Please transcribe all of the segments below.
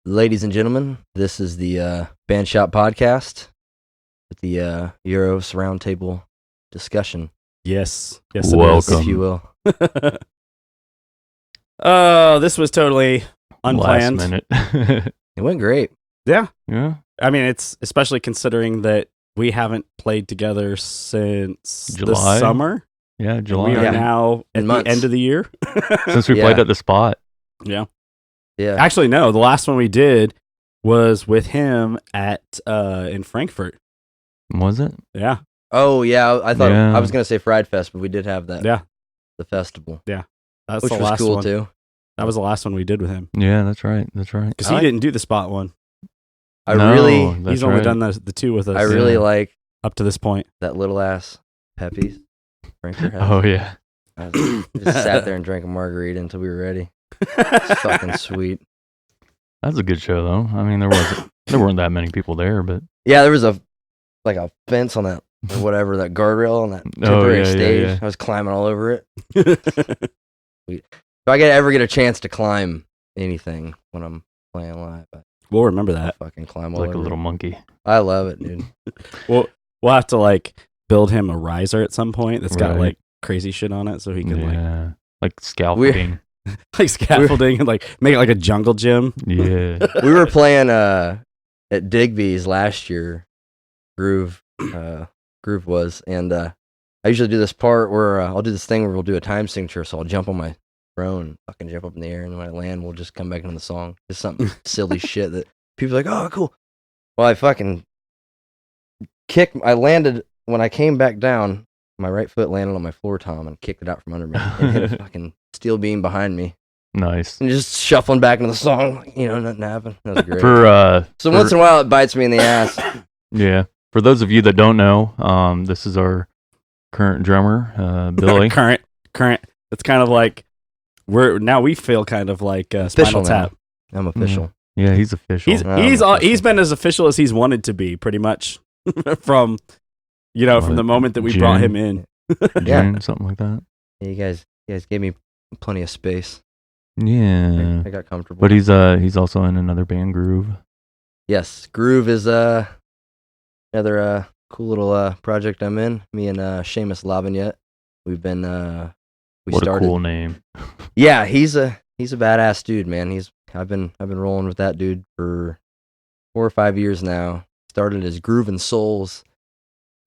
Ladies and gentlemen, this is the Band Shop Podcast with the Eiros Roundtable discussion. Yes, Welcome. If you will. This was totally unplanned. Last minute. It went great. Yeah. Yeah. I mean, it's especially considering that we haven't played together since the July? summer. Yeah, July. We are Yeah. now at Months. the end of the year. Since we Yeah. played at the spot. Yeah. Yeah. Actually, no. The last one we did was with him at in Frankfurt. Was it? Yeah. Oh, yeah. I thought Yeah. I was going to say Fried Fest, but we did have that. Yeah. The festival. That's Which the was last cool, one. too. That was the last one we did with him. Yeah, that's right. That's right. Because he didn't do the spot one. I No, really, that's He's only right. done the two with us. I really Yeah. like up to this point. that little ass Pepe's. Frankfurt has. Oh, yeah. I just sat there and drank a margarita until we were ready. It's fucking sweet. That's a good show, though. I mean, there weren't that many people there, but Yeah, there was a fence on that, or whatever, that guardrail on that temporary stage. yeah. I was climbing all over it. If I ever get a chance to climb anything when I'm playing live, We'll remember I'll that. fucking climb all like over a little it. monkey. I love it, dude. We'll have to build him a riser at some point that's got Right. crazy shit on it so he can Yeah. Like scaffolding. scaffolding and make it like a jungle gym. Yeah. We were playing at Digby's last year. Groove was, and I usually do this part where I'll do this thing where we'll do a time signature, so I'll jump on my throne, fucking jump up in the air, and when I land, we'll just come back into the song. Just something silly shit that people are like, oh, cool. Well, I fucking I landed, when I came back down, my right foot landed on my floor tom and kicked it out from under me and hit a fucking steel beam behind me. Nice. And just shuffling back into the song, nothing happened. That was great. So For once in a while, it bites me in the ass. yeah. For those of you that don't know, this is our current drummer, Billy. current. It's kind of like we feel kind of like Official Spinal Tap. I'm official. Yeah, he's official. He's been as official as he's wanted to be, pretty much, from the moment that we brought him in. Yeah. June, something like that. Yeah, you guys gave me plenty of space. Yeah. I got comfortable. But he's also in another band, Groove. Yes, Groove is another cool little project I'm in. Me and Seamus Lavignette. We've been we What started. a cool name. Yeah, he's a badass dude, man. I've been rolling with that dude for 4 or 5 years now. Started as Groove and Souls,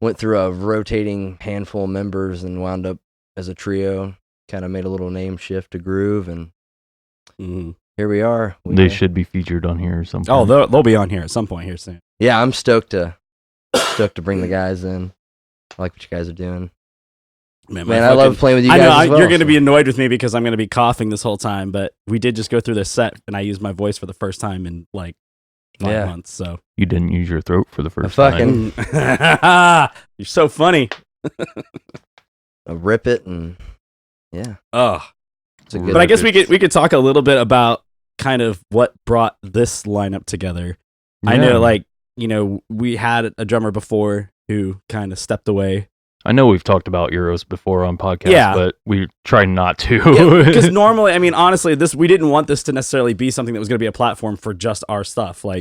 went through a rotating handful of members and wound up as a trio. Kind of made a little name shift to Groove, and here we are. They should be featured on here or something. Oh, they'll be on here at some point here soon. Yeah, I'm stoked to bring the guys in. I like what you guys are doing. Man, I love playing with you guys. I know as well, you're going to so- be annoyed with me because I'm going to be coughing this whole time, but we did just go through this set, and I used my voice for the first time in 5 months. So You didn't use your throat for the first fucking- time. you're so funny. I'll rip it, and yeah, Oh, it's a good. but I guess we could talk a little bit about kind of what brought this lineup together. I know, we had a drummer before who kind of stepped away. I know we've talked about Euros before on podcasts, Yeah. but we try not to. Because normally, I mean, honestly, we didn't want this to necessarily be something that was going to be a platform for just our stuff. We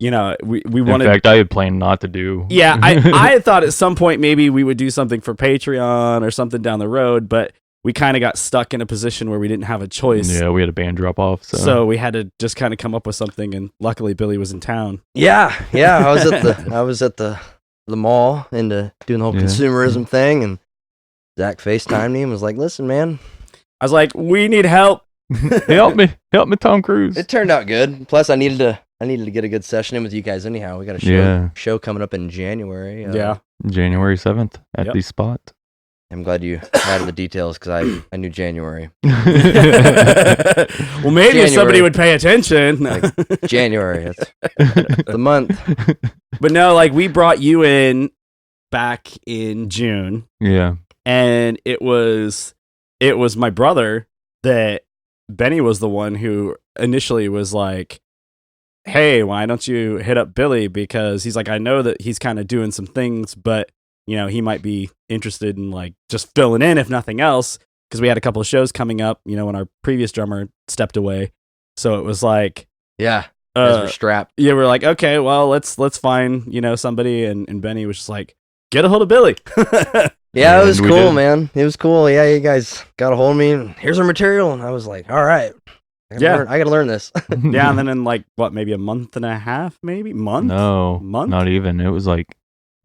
wanted. In fact, I had planned not to do. Yeah, I had thought at some point maybe we would do something for Patreon or something down the road, but we kind of got stuck in a position where we didn't have a choice. Yeah, we had a band drop off. So we had to just kind of come up with something, and luckily Billy was in town. Yeah. I was at the mall and doing the whole Yeah. consumerism thing, and Zach FaceTimed me and was like, "Listen, man." I was like, "We need help." help me, Tom Cruise. It turned out good. Plus, I needed to get a good session in with you guys. Anyhow, we got a show coming up in January. Yeah. January 7th at Yep. the spot. I'm glad you added the details because I knew January. Well, maybe if somebody January. would pay attention. January, that's the month. But no, we brought you in back in June, Yeah. and it was my brother that Benny was the one who initially was like, "Hey, why don't you hit up Billy?" Because he's like, I know that he's kind of doing some things, but he might be interested in just filling in if nothing else. Because we had a couple of shows coming up, when our previous drummer stepped away. So it was like, Yeah. As we're strapped. Yeah, we're like, okay, well, let's find somebody, and Benny was just like, get a hold of Billy. Yeah, it was And we cool, did. man. It was cool. Yeah, you guys got a hold of me, and here's our material, and I was like, all right, I gotta learn this. Yeah, and then in like maybe a month and a half, month. No, Month? not even. It was like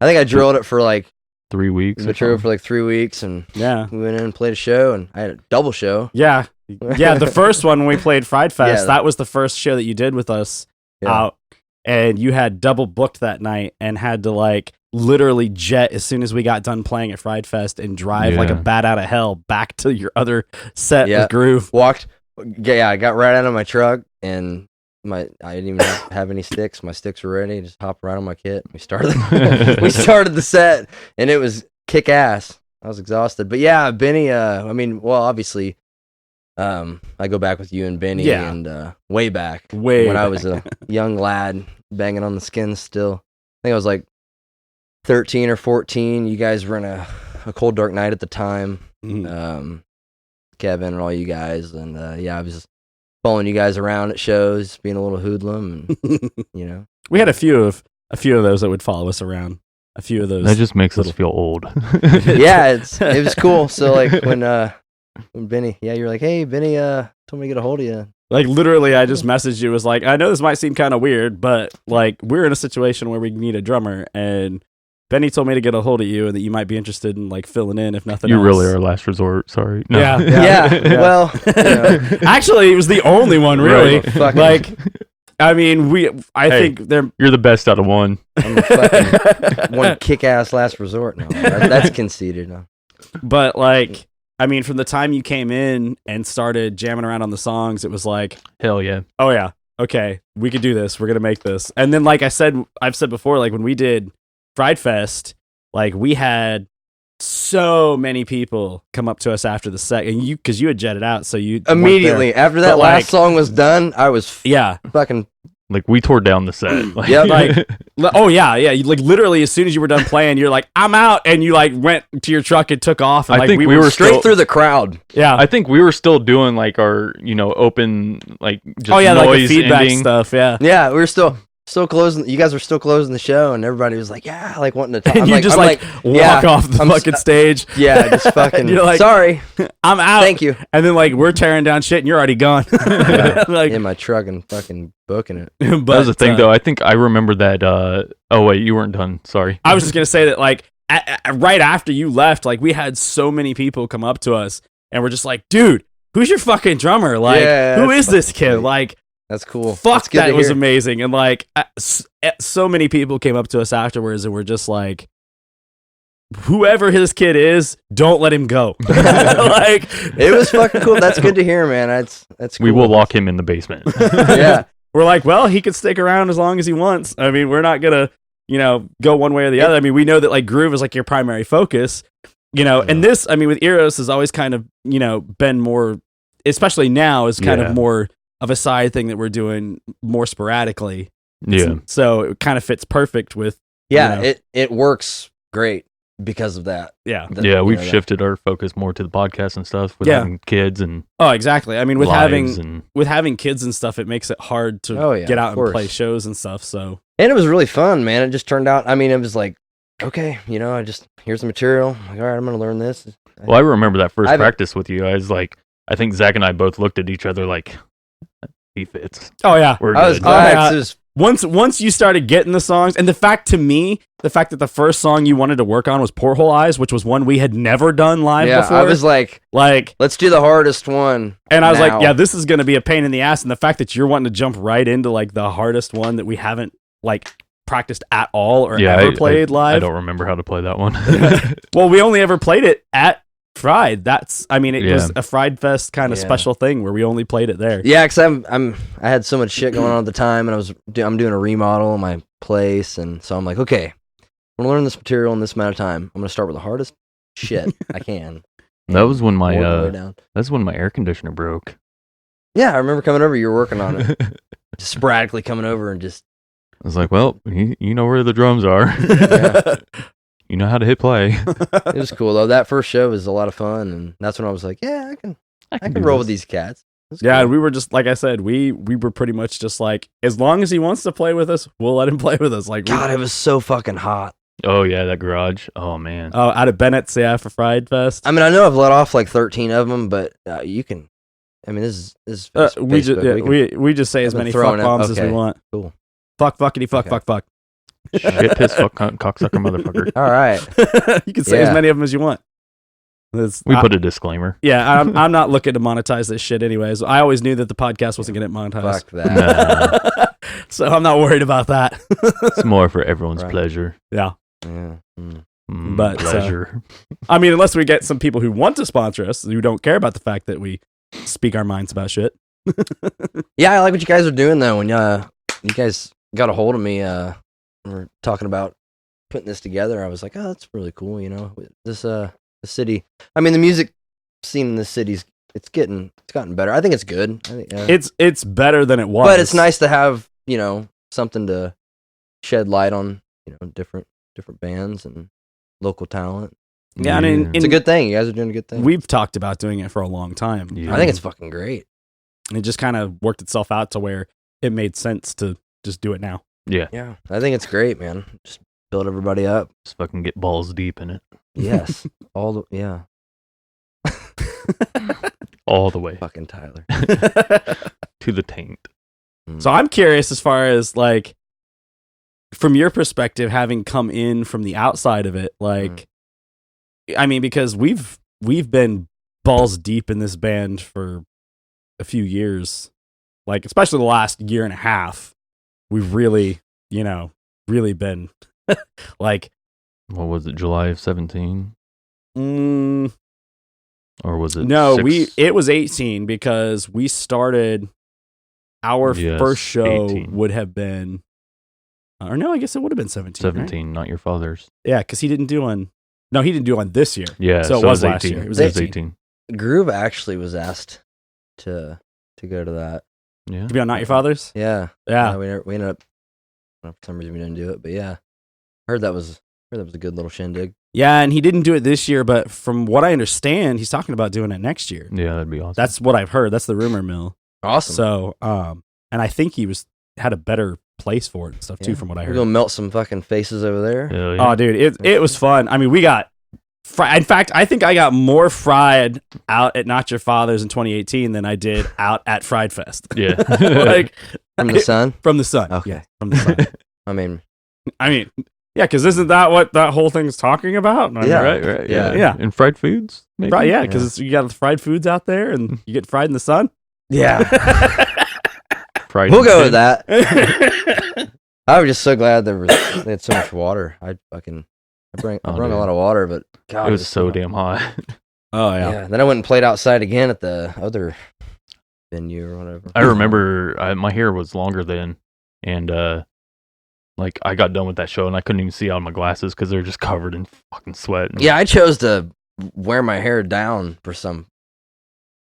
I think I drilled it for like 3 weeks. or material something. for like 3 weeks, and Yeah, we went in and played a show, and I had a double show. yeah. The first one when we played Fried Fest, Yeah. that was the first show that you did with us Yeah. out, and you had double booked that night and had to like literally jet as soon as we got done playing at Fried Fest and drive like a Yeah. bat out of hell back to your other set Yeah. with Groove. I got right out of my truck, and I didn't even have any sticks. My sticks were ready. Just hopped right on my kit. We started the set, and it was kick ass. I was exhausted, but yeah, Benny. Obviously, I go back with you and Benny, Yeah. and way back Way when I back. was a young lad banging on the skins. Still, I think I was like 13 or 14. You guys were in a Cold Dark Night at the time. Mhm. Kevin and all you guys, and I was just following you guys around at shows, being a little hoodlum, and We had a few of those that would follow us around. A few of those. That just makes us little- feel old. yeah, it was cool. So like when Benny, you're like, hey, Benny, told me to get a hold of you. Like literally, I just messaged you. Was like, I know this might seem kind of weird, but like we're in a situation where we need a drummer, and Benny told me to get a hold of you, and that you might be interested in like filling in if nothing You else. really are last resort. Sorry. No. Yeah. Yeah, well, Actually, it was the only one, really. Right. fucking- Like, I mean, I Hey. think they're. You're the best out of one. I'm a fucking one kick-ass last resort. No, that's conceited. No. But like, I mean, from the time you came in and started jamming around on the songs, it was like, Hell yeah. oh yeah, okay, we could do this. We're gonna make this. And then, like I've said before, like when we did Fried Fest, like we had so many people come up to us after the set, and because you had jetted out, so you weren't Immediately there. after that But, last like- song was done, I was Yeah, fucking Like we tore down the set. Like, Yep. like oh yeah. You, like literally, as soon as you were done playing, you're like, I'm out, and you like went to your truck and took off. And, I like, think we were straight still- through the crowd. Yeah. I think we were still doing like our, open, like just Oh yeah, like the noise feedback ending. stuff. Yeah. Yeah, we were still closing. You guys were still closing the show, and everybody was like, "Yeah," like wanting to talk. And I'm you like, just I'm like yeah, walk off the I'm fucking stage. yeah, just fucking. You're like- sorry, I'm out. thank you. And then like we're tearing down shit, and you're already gone. Like, In my truck and fucking booking it. but, That was the thing, though. I think I remember that. Oh wait, you weren't done. Sorry. I was just gonna say that like right after you left, like we had so many people come up to us, and we're just like, dude, who's your fucking drummer? Like, Yeah, who that's is this fucking kid? great. Like, That's cool. fuck, That's good that to was hear. amazing. And like, so many people came up to us afterwards, and we're just like, whoever his kid is, don't let him go. Like, It was fucking cool. That's good to hear, man. That's cool. We will lock him in the basement. Yeah, we're like, well, he can stick around as long as he wants. I mean, we're not gonna, go one way or the other. I mean, we know that like groove is like your primary focus, and this, I mean, with Eiros has always kind of, been more, especially now, is kind Yeah. of more of a side thing that we're doing more sporadically. Yeah. So it kind of fits perfect with, yeah. You know. It works great because of that. yeah. Yeah, we've that- shifted our focus more to the podcast and stuff with Yeah. having kids and Oh, exactly. I mean, with lives and having kids and stuff, it makes it hard to Oh, yeah, get out of and course. play shows and stuff. So And it was really fun, man. It just turned out. I mean, it was like, okay, here's the material. Like, all right, I'm gonna learn this. well, I remember that first I haven't- practice with you. I was like, I think Zach and I both looked at each other like, he fits. oh yeah. We're I was good. glad. yeah. 'cause it was Once you started getting the songs, and the fact that the first song you wanted to work on was Porthole Eyes, which was one we had never done live yeah, before. I was like, like, let's do the hardest one. and I was now. like, yeah, this is going to be a pain in the ass. And the fact that you're wanting to jump right into like the hardest one that we haven't like practiced at all or ever played I live. don't remember how to play that one. Well, we only ever played it at Fried. It was Yeah. a Fried Fest kind of Yeah. special thing where we only played it there. Yeah, because I had so much shit going on at the time, and I'm doing a remodel in my place, and so I'm like, okay, I'm gonna learn this material in this amount of time. I'm gonna start with the hardest shit I can. That was when my Work my way down. that's when my air conditioner broke. Yeah, I remember coming over. You were working on it, just sporadically coming over and just I was like, well, you know where the drums are. Yeah. You know how to hit play. It was cool though. That first show was a lot of fun, and that's when I was like, yeah, I can roll with these cats. Yeah, cool. and we were just like I said, we were pretty much just like, as long as he wants to play with us, we'll let him play with us. Like, God, it was so fucking hot. Oh yeah, that garage. Oh man. out of Bennett's, for Fried Fest. I mean, I know I've let off like 13 of them, but you can. I mean, this is we just Facebook. we just say as I've been many throwing fuck it- bombs as we okay. want. Cool. Fuck, fuckity, fuck, Okay. fuck, fuck. Shit, piss, fuck, cunt, cocksucker, motherfucker. All right. You can say as Yeah. many of them as you want. We put a disclaimer. Yeah, I'm not looking to monetize this shit anyways. I always knew that the podcast wasn't going to get monetized. Fuck that. So I'm not worried about that. It's more for everyone's Right. pleasure. Yeah. Yeah. Mm. But, pleasure. I mean, unless we get some people who want to sponsor us, who don't care about the fact that we speak our minds about shit. Yeah, I like what you guys are doing though. When you guys got a hold of me, we're talking about putting this together. I was like, oh, that's really cool. You know, this the city. I mean, the music scene in the city's it's gotten better. I think it's good. I think, It's better than it was. but it's nice to have something to shed light on different bands and local talent. Yeah, I mean, It's a good thing. You guys are doing a good thing. We've talked about doing it for a long time. Yeah. I think it's fucking great. It just kind of worked itself out to where it made sense to just do it now. Yeah. Yeah, I think it's great, man. Just build everybody up. Just fucking get balls deep in it. Yes, yeah. All the way Fucking Tyler. to the taint. So I'm curious as far as like, from your perspective, having come in from the outside of it, like, I mean, because we've been balls deep in this band for a few years, like especially the last year and a half, we've really been like, What was it? July of 17, mm, or was it? no, 6? it was 18 because we started our Yes, first show 18. would have been, or no, I guess it would have been 17. right? 17, not your father's. Yeah, because he didn't do on this year. Yeah, So it was last year. It was 18. Groove actually was asked to go to that. Yeah. To be on Not Your Father's? Yeah, Yeah. we ended up for some reason we didn't do it, but yeah, heard that was a good little shindig. Yeah, and he didn't do it this year, but from what I understand, he's talking about doing it next year. Yeah, that'd be awesome. That's what I've heard. That's the rumor mill. Awesome. So, and I think he had a better place for it and stuff too, Yeah. from what I We're heard. gonna melt some fucking faces over there. Hell yeah. Oh, dude, it was fun. I mean, we got fried. In fact, I think I got more fried out at Not Your Father's in 2018 than I did out at Fried Fest. Yeah. Like From the sun. from the sun. Okay. Yeah, from the sun. I mean, Yeah, because isn't that what that whole thing's talking about? I mean, Yeah. Right. Yeah. Yeah. And fried foods, maybe? Right, yeah, because you got the fried foods out there and you get fried in the sun. yeah, Fried we'll and go tin. with that. I was just so glad they had so much water. I brought Oh, a dude. lot of water, but God, It was so damn hot. Oh, Yeah. Then I went and played outside again at the other venue or whatever. I remember my hair was longer then, and like I got done with that show and I couldn't even see out of my glasses because they're just covered in fucking sweat. And Yeah, I chose to wear my hair down for some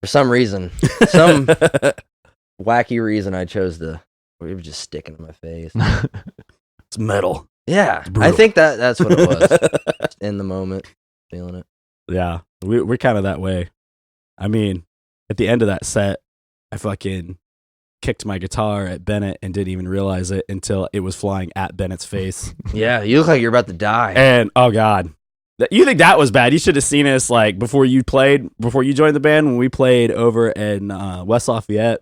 reason. Some wacky reason I chose to. It was just sticking to my face. It's metal. Yeah, I Brutal. think that's what it was. Just in the moment, feeling it. Yeah, we're kind of that way. I mean, at the end of that set, I fucking kicked my guitar at Bennett and didn't even realize it until it was flying at Bennett's face. Yeah, you look like you're about to die. And oh god, you think that was bad? You should have seen us like before you joined the band when we played over in West Lafayette.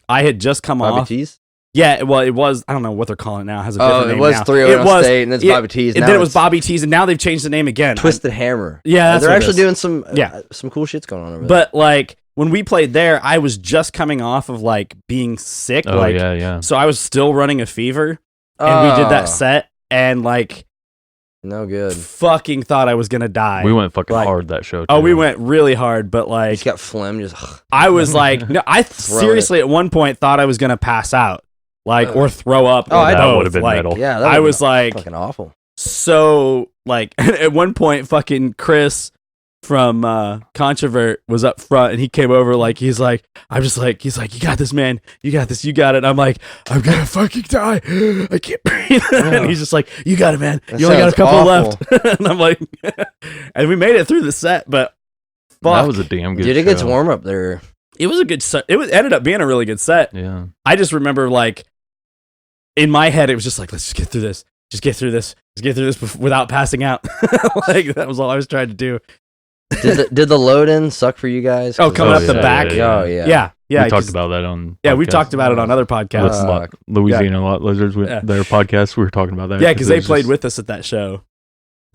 I had just come Bobby off. T's? Yeah, well, it was. I don't know what they're calling it now. It has a different Oh, name it was now. 301 State, and it's Bobby T's. And Now then it was it's Bobby T's, and now they've changed the name again. Twisted Hammer. Yeah, that's they're what it actually is. doing some Yeah. some cool shit's going on over there. But like when we played there, I was just coming off of like being sick. oh like, yeah. So I was still running a fever, and we did that set, and like No good. fucking thought I was gonna die. We went fucking Like- hard that show. Oh, too. we went really hard, but like He's got phlegm. Just I was like, no, I Throw seriously at one point thought I was gonna pass out, like or throw up. Oh, or I- that both. would have been like, metal. yeah. That I would've was been like, fucking awful. so like at one point, fucking Chris from Controvert was up front, and he came over like he's like, you got this, man, you got this, you got it. I'm like, I'm gonna fucking die, I can't breathe. And he's just like, you got it, man. That You only got a sounds couple awful. left. And I'm like, and we made it through the set, but That fuck. was a damn good Dude, it gets show. warm up there It was a good set. Ended up being a really good set. Yeah. I just remember, like, in my head, it was just like, let's just get through this. Just get through this. Just get through this without passing out. Like, that was all I was trying to do. Did the load in suck for you guys? Oh, coming up the back? Oh, yeah. Yeah. We talked about that on. Yeah, we podcast. talked about it on other podcasts. With Louisiana Lot Lizards with their podcast. We were talking about that. Yeah, because they played with us at that show.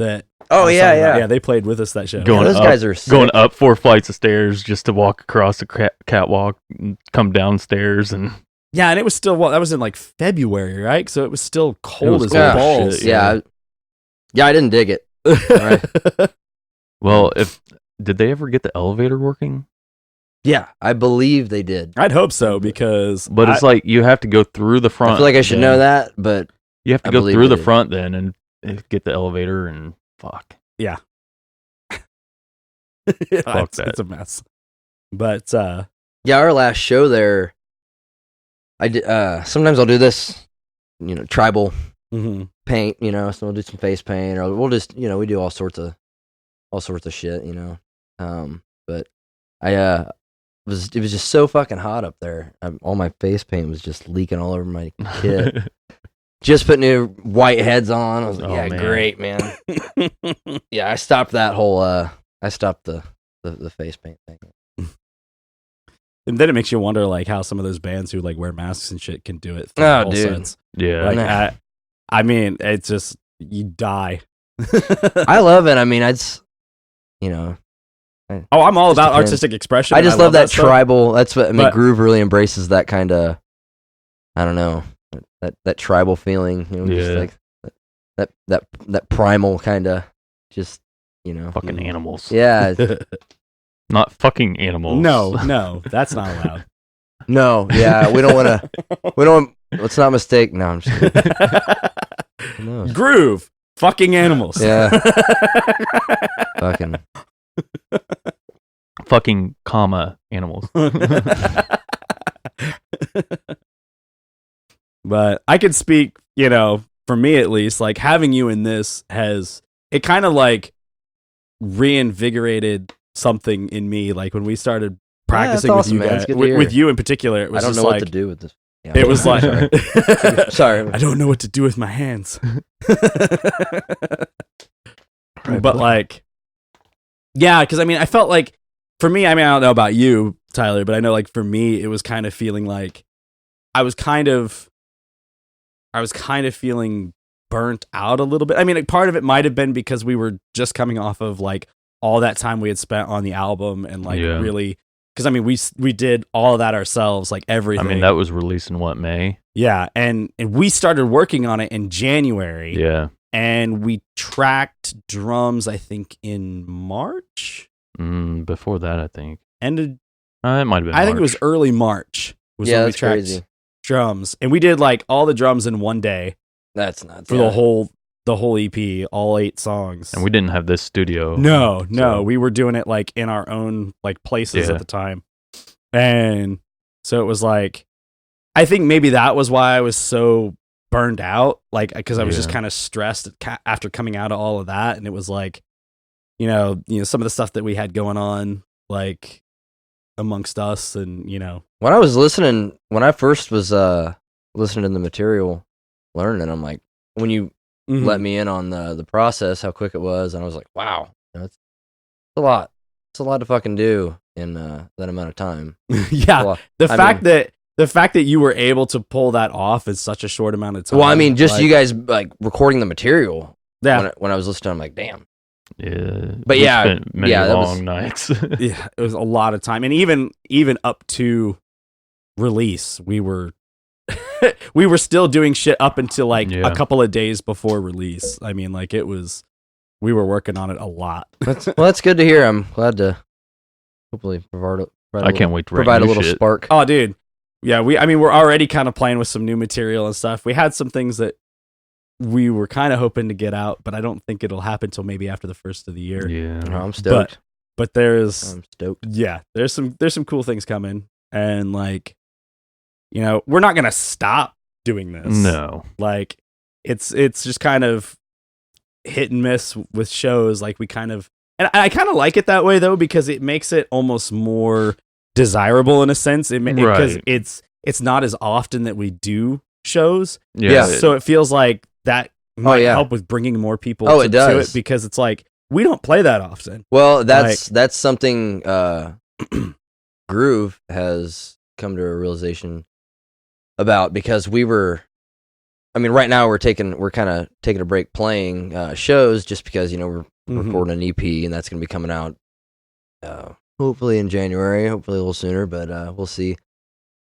Yeah. They played with us that show. Going Those up, guys are sick. going up 4 flights of stairs just to walk across the catwalk, and come downstairs, and Yeah, and it was still that was in like February, right? So it was still cold as cold as balls. shit, Yeah. I didn't dig it. Right. well, did they ever get the elevator working? Yeah, I believe they did. I'd hope so because But it's like you have to go through the front. I feel like I should then. know that, but You have to I go believe through they the did. front then and get the elevator and fuck. It's a mess. But yeah, our last show there, I did. Sometimes I'll do this, tribal paint. So we'll do some face paint, or we'll just, we do all sorts of shit. But it was just so fucking hot up there. All my face paint was just leaking all over my kit. Just put new white heads on. I was like, Oh, yeah, man. great, man. Yeah, I stopped that whole. I stopped the face paint thing. and then it makes you wonder like how some of those bands who like wear masks and shit can do it. Through Oh, whole dude. sets. Yeah. Like I mean, it's just you die. I love it. I mean, I'm all Just about depends. artistic expression. I and just love that stuff. tribal. That's what I mean. But- Groove really embraces that kind of. I don't know that tribal feeling. Just Yeah. like that primal kind of. Just Fucking animals. Yeah. Not fucking animals. No, that's not allowed. No. Yeah. We don't want to. We don't. Let's not mistake. No, I'm just kidding. Who knows? Groove, fucking animals. Yeah. Fucking. Fucking comma animals. But I could speak, for me at least, like having you in this it kind of like reinvigorated something in me. Like when we started practicing that's with you awesome, man. guys, It's good to hear. with you in particular, it was I don't just know like, what to do with this. Yeah, it was like, sorry. I don't know what to do with my hands. Right, But like, yeah, because I mean, I felt like for me, I mean, I don't know about you, Tyler, but I know like for me, it was kind of feeling like I was kind of feeling burnt out a little bit. I mean, like, part of it might have been because we were just coming off of like all that time we had spent on the album and like Yeah. really, because I mean, we did all of that ourselves, like everything. I mean, that was released in what, May? Yeah, and we started working on it in January. Yeah. And we tracked drums, I think, in March. Before that, I think. Ended. It might have been. I think it March. was early March. Was Yeah, when we that's tracked crazy. drums, and we did like all the drums in one day That's nuts. for the whole EP, all 8 songs. And we didn't have this studio. No, so- we were doing it like in our own like places Yeah. at the time, and so it was like, I think maybe that was why I was so burned out, like because I was just Yeah. kind of stressed after coming out of all of that, and it was like, some of the stuff that we had going on, like amongst us, and When I was listening, when I first was listening to the material, learning, I'm like, when you Mm-hmm. let me in on the process, how quick it was, and I was like, wow, it's a lot. It's a lot to fucking do in that amount of time. yeah, Well, the I fact mean- that you were able to pull that off in such a short amount of time. Well, I mean, just like, you guys like recording the material. Yeah, When I was listening, I'm like, damn. Yeah. But we yeah, spent many yeah, that was- long nights. yeah, it was a lot of time, and even up to release, we were still doing shit up until like Yeah. a couple of days before release. I mean, like we were working on it a lot. That's good to hear. I'm glad to hopefully provide I can't wait to write provide a new little shit. spark. Oh, dude. Yeah, we're already kind of playing with some new material and stuff. We had some things that we were kind of hoping to get out, but I don't think it'll happen till maybe after the first of the year. Yeah. Oh, I'm stoked. But there's I'm stoked. there's some cool things coming, and like, we're not gonna stop doing this. No. Like it's just kind of hit and miss with shows. Like we kind of, and I kind of like it that way though, because it makes it almost more desirable in a sense, because Right. it's not as often that we do shows. Yeah. So it feels like that might yeah. help with bringing more people Oh, to it does. it, because it's like we don't play that often. Well, that's something Groove has come to a realization about, because right now we're kind of taking a break playing shows, just because we're recording an EP, and that's going to be coming out hopefully in January, hopefully a little sooner, but we'll see.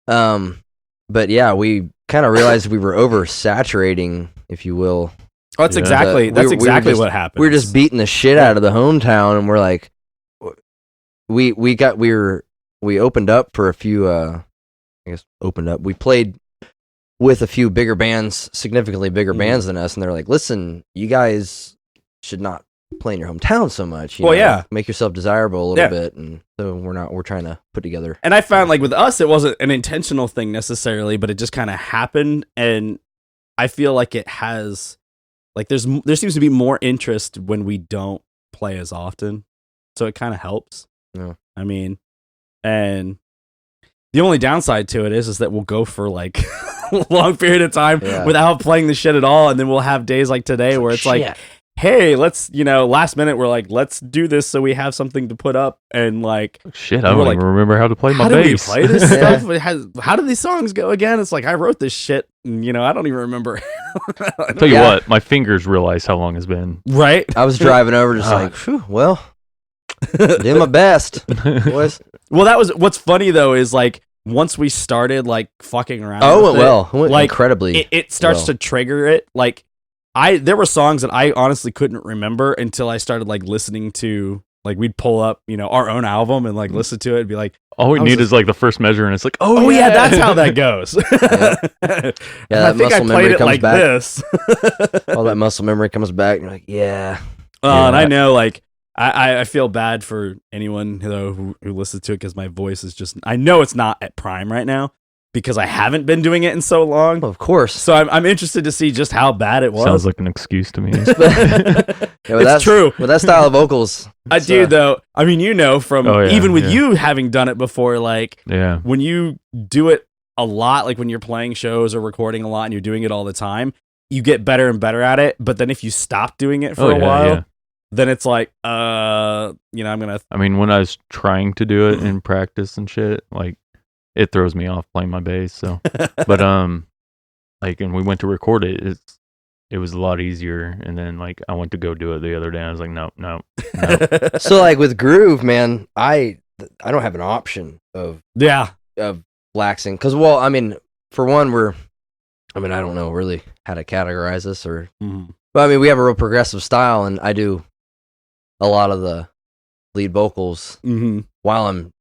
But yeah, we kind of realized we were oversaturating, if you will. Oh, that's Yeah. exactly We were just- what happened. We were just beating the shit out of the hometown, and we're like, we opened up for a few. We played with a few bigger bands, significantly bigger bands than us, and they're like, "Listen, you guys should not play in your hometown so much. You Well, know, yeah. make yourself desirable a little bit." And so we're trying to put together. And I found like with us, it wasn't an intentional thing necessarily, but it just kind of happened. And I feel like it has, like, there seems to be more interest when we don't play as often. So it kind of helps. Yeah. I mean, and the only downside to it is that we'll go for like a long period of time without playing the shit at all. And then we'll have days like today where it's like, hey, let's, last minute, we're like, let's do this so we have something to put up. And like, shit, I don't even remember how to play my bass. How did we play this stuff? How did these songs go again? It's like, I wrote this shit, and, I don't even remember. Tell you what, my fingers realize how long it's been. Right? I was driving over just like, phew, well, do my best, boys. Well, that was, what's funny though, is like, once we started like fucking around with it went like, incredibly it starts to trigger it. Like, there were songs that I honestly couldn't remember until I started like listening to, like, we'd pull up, our own album and like listen to it and be like, all we need is like the first measure, and it's like, oh yeah, that's how that goes. Yeah, I think I played it like back. this. All that muscle memory comes back, and you're like, yeah. And I know, like, I feel bad for anyone who listens to it, because my voice is just, I know it's not at prime right now because I haven't been doing it in so long. Well, of course. So I'm interested to see just how bad it was. Sounds like an excuse to me. It's true. With that style of vocals. I do, though. I mean, from even with you having done it before, like, when you do it a lot, like when you're playing shows or recording a lot and you're doing it all the time, you get better and better at it. But then if you stop doing it for a while, then it's like, I'm gonna. I mean, when I was trying to do it in practice and shit, like, it throws me off playing my bass. So, but like, and we went to record it. It was a lot easier. And then like I went to go do it the other day. And I was like, no. So like with Groove, man, I don't have an option of laxing, because for one, I don't know really how to categorize this but we have a real progressive style, and I do a lot of the lead vocals while I'm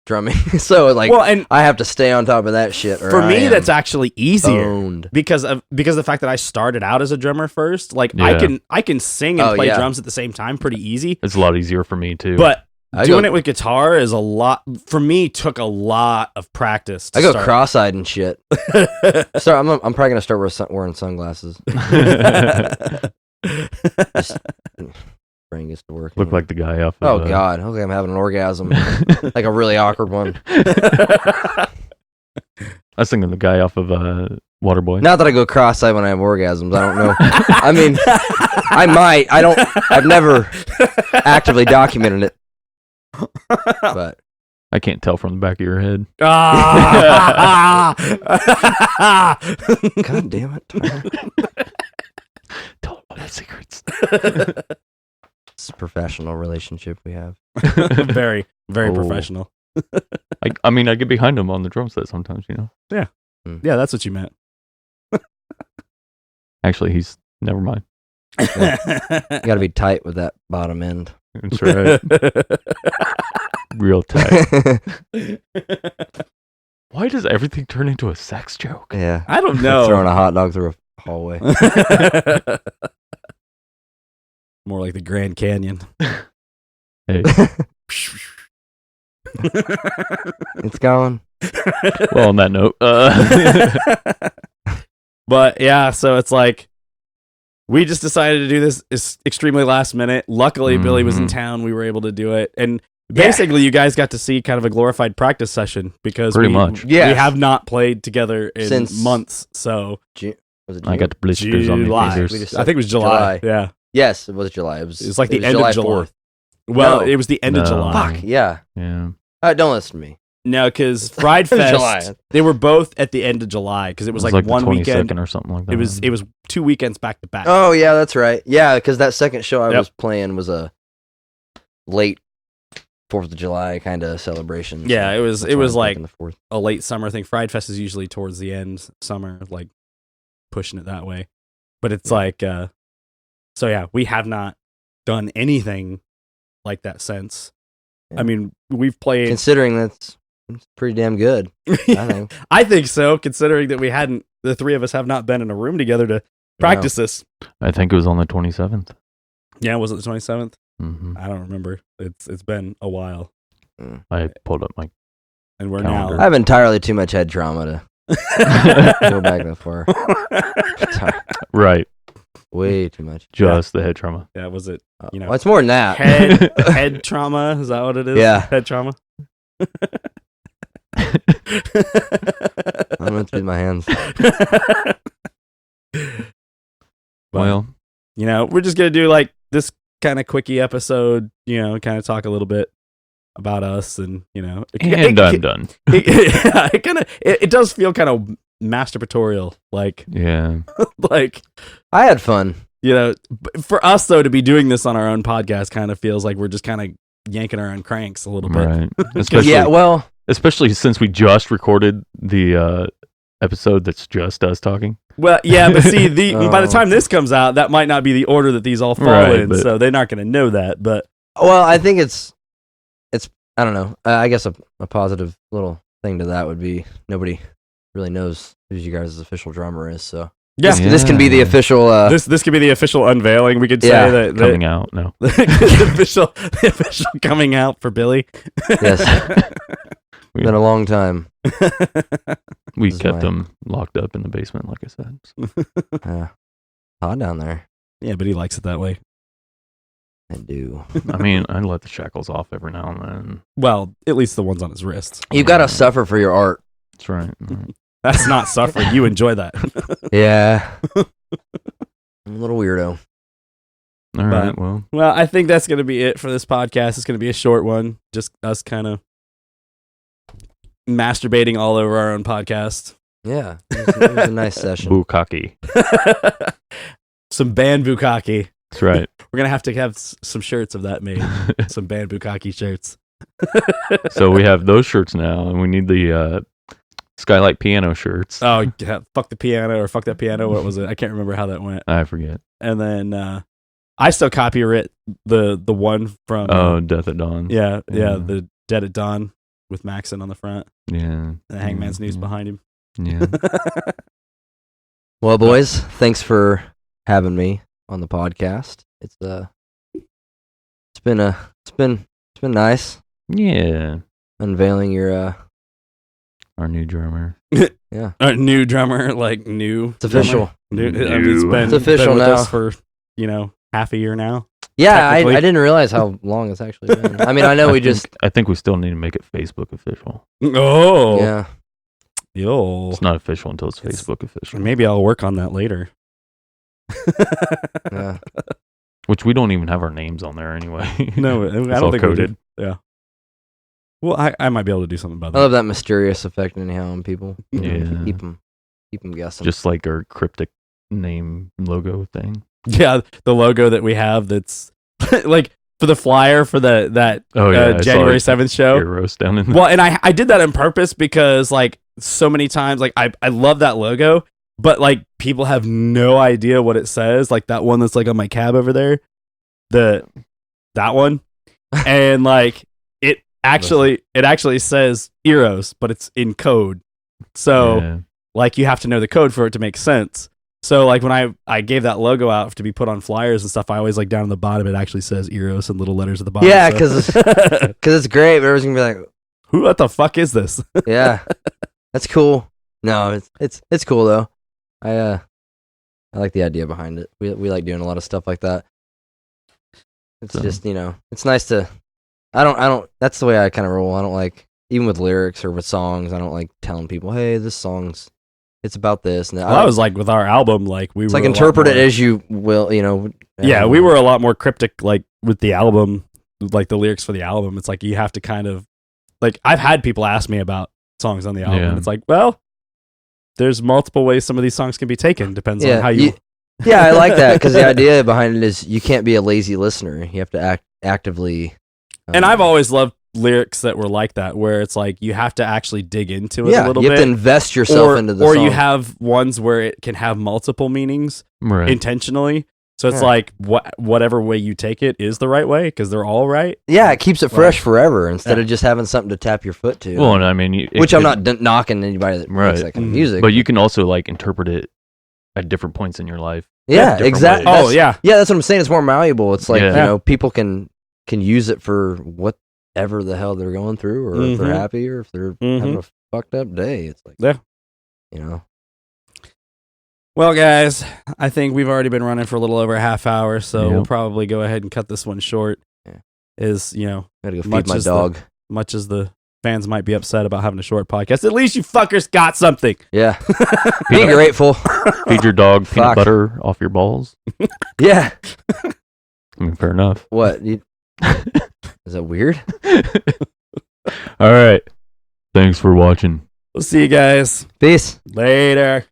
drumming. So like, and I have to stay on top of that shit. For me, that's actually easier because of the fact that I started out as a drummer first. Like I can sing and play drums at the same time pretty easy. It's a lot easier for me too. But doing it with guitar is for me, took a lot of practice. I go cross-eyed and shit. So I'm probably gonna start wearing sunglasses. Brain gets to work. Look like the guy off of... Oh, God. Okay, I'm having an orgasm. Like a really awkward one. I was thinking the guy off of Waterboy. Not that I go cross-eyed when I have orgasms. I don't know. I mean, I might. I've never actively documented it. But I can't tell from the back of your head. God damn it, Tyler. Tell all the secrets. It's a professional relationship we have. Very, very professional. I mean, I get behind him on the drum set sometimes, Yeah. Yeah, that's what you meant. Actually, never mind. You got to be tight with that bottom end. That's right. Real tight. Why does everything turn into a sex joke? Yeah. I don't know. Throwing a hot dog through a hallway. More like the Grand Canyon. Hey. It's going. Well, on that note. But yeah, so it's like, we just decided to do this extremely last minute. Luckily, Billy was in town. We were able to do it. And basically, you guys got to see kind of a glorified practice session because Pretty much. we Yes. have not played together in Since- months. So Was it I June? got the blisters on my July. fingers. We just- I think it was July. Yeah, Yes, it was July. It was like the end July of July. 4th. well, No. it was the end of No. July. Fuck, yeah. Yeah. Don't listen to me. No, because Fried Fest, July. they were both at the end of July because it was like one the 22nd weekend. or something like that. It was 2 weekends back to back. Oh, yeah, that's right. Yeah, because that second show I Yep. was playing was a late 4th of July kind of celebration. Yeah, so it was- that's it why was I'm like- thinking the 4th. A late summer thing. Fried Fest is usually towards the end, summer, like pushing it that way. But it's like, so yeah, we have not done anything like that since. Yeah. I mean, we've played. Considering that's pretty damn good, I think. I think so, considering that the three of us have not been in a room together to practice this. I think it was on the 27th. Yeah, was it the 27th? Hmm I don't remember. It's been a while, I pulled up my. and we're Calendar. I have entirely too much head trauma to go back that far. Right. Way too much. Just the head trauma. Yeah, was it you know Well, it's more than that. head trauma? Is that what it is? Yeah. Head trauma. I'm going through my hands. Well, You know, we're just gonna do like this kind of quickie episode. You know, kind of talk a little bit about us, and you know, and I'm done. It does feel kind of masturbatorial, like Yeah. like I had fun. you know, for us though to be doing this on our own podcast kind of feels like we're just kind of yanking our own cranks a little bit. Right. Especially, Yeah, well, especially since we just recorded the episode that's just us talking. Well, yeah, but see, by the Oh. time this comes out, that might not be the order that these all fall Right, in, but- so they're not going to know that. But I think it's I don't know. I guess a positive little thing to that would be nobody really knows who you guys' official drummer is. So yeah, this can be the Yeah. official. this could be the official unveiling. We could say Yeah, that Coming out. No. the official coming out for Billy. Yes, been a long time. We This is kept my- them locked up in the basement, like I said. Hot down there. Yeah, but he likes it that way. I do. I mean, I let the shackles off every now and then. Well, at least the ones on his wrists. You gotta suffer for your art. That's right. Right. That's not suffering. You enjoy that. Yeah. I'm a little weirdo. All right. Well, Well, I think that's going to be it for this podcast. It's going to be a short one. Just us kind of masturbating all over our own podcast. Yeah, it was a nice session. bukkake. Some band bukkake. That's right. We're going to have some shirts of that made. Some band bukkake shirts. So we have those shirts now, and we need the Skylight piano shirts. Oh, yeah, fuck the piano or fuck that piano. What was it? I can't remember how that went. I forget. And then I still copyright the one from Oh, Death at Dawn. yeah, Yeah. the Dead at Dawn with Maxon on the front Yeah. and the Hangman's Noose Mhm. behind him. Yeah. Well, boys, thanks for having me on the podcast. It's been nice Yeah. unveiling your Our new drummer. Our new drummer, like new. It's official. New, I New. mean, it's been, It's official been with now. us for half a year now. Yeah, I Technically. didn't realize how long it's actually been. I mean, I know I think we still need to make it Facebook official. Oh, yeah. yo. It's not official until it's It's- Facebook official. Maybe I'll work on that later. Yeah. Which we don't even have our names on there anyway. No, I It's don't all think coded. we did. Yeah. Well, I might be able to do something about I that. love that mysterious effect anyhow on people. Yeah. Keep them guessing. Just like our cryptic name logo thing. Yeah, the logo that we have that's like for the flyer for that Oh yeah, I saw January it. 7th show. Eiros down in Well, and I did that on purpose because like so many times like I love that logo, but like people have no idea what it says. Like that one that's like on my cab over there, that one, and like it actually says Eiros, but it's in code. So Yeah. like you have to know the code for it to make sense. So like when I gave that logo out to be put on flyers and stuff, I always like down on the bottom it actually says Eiros in little letters at the bottom. Yeah, so- 'cause it's great, but everyone's gonna be like, who what the fuck is this? yeah, that's cool. No, it's cool though. I like the idea behind it. We like doing a lot of stuff like that. It's So- just it's nice to I don't. That's the way I kind of roll. I don't like, even with lyrics or with songs, I don't like telling people, hey, this song's, it's about this. And Well, that was like with our album, like it's like interpret it as you will, Yeah, we were a lot more cryptic, like with the album, like the lyrics for the album. It's like you have to kind of, like, I've had people ask me about songs on the album. Yeah. It's like, well, there's multiple ways some of these songs can be taken. Depends on how you. Yeah, I like that, because the idea behind it is you can't be a lazy listener. You have to actively. And I've always loved lyrics that were like that, where it's like you have to actually dig into it a little bit. You have to invest yourself into the song. Or song. you have ones where it can have multiple meanings intentionally. So it's like whatever way you take it is the right way, because they're all right. Yeah, it keeps it fresh forever instead of just having something to tap your foot to. Well, and I mean, which I'm not knocking anybody that makes that kind of music. But you can also like interpret it at different points in your life. Yeah, exactly. Oh, yeah. Yeah, that's what I'm saying. It's more malleable. It's like, people can use it for whatever the hell they're going through, or if they're happy, or if they're having a fucked up day. It's like, Well, guys, I think we've already been running for a little over a half hour, so we'll probably go ahead and cut this one short. Yeah. Gotta go feed my dog. Much as the fans might be upset about having a short podcast, at least you fuckers got something. Yeah. Be grateful. Feed your dog peanut butter off your balls. Yeah. I mean, fair enough. What? Is that weird? All right. Thanks for watching. We'll see you guys. Peace. Later.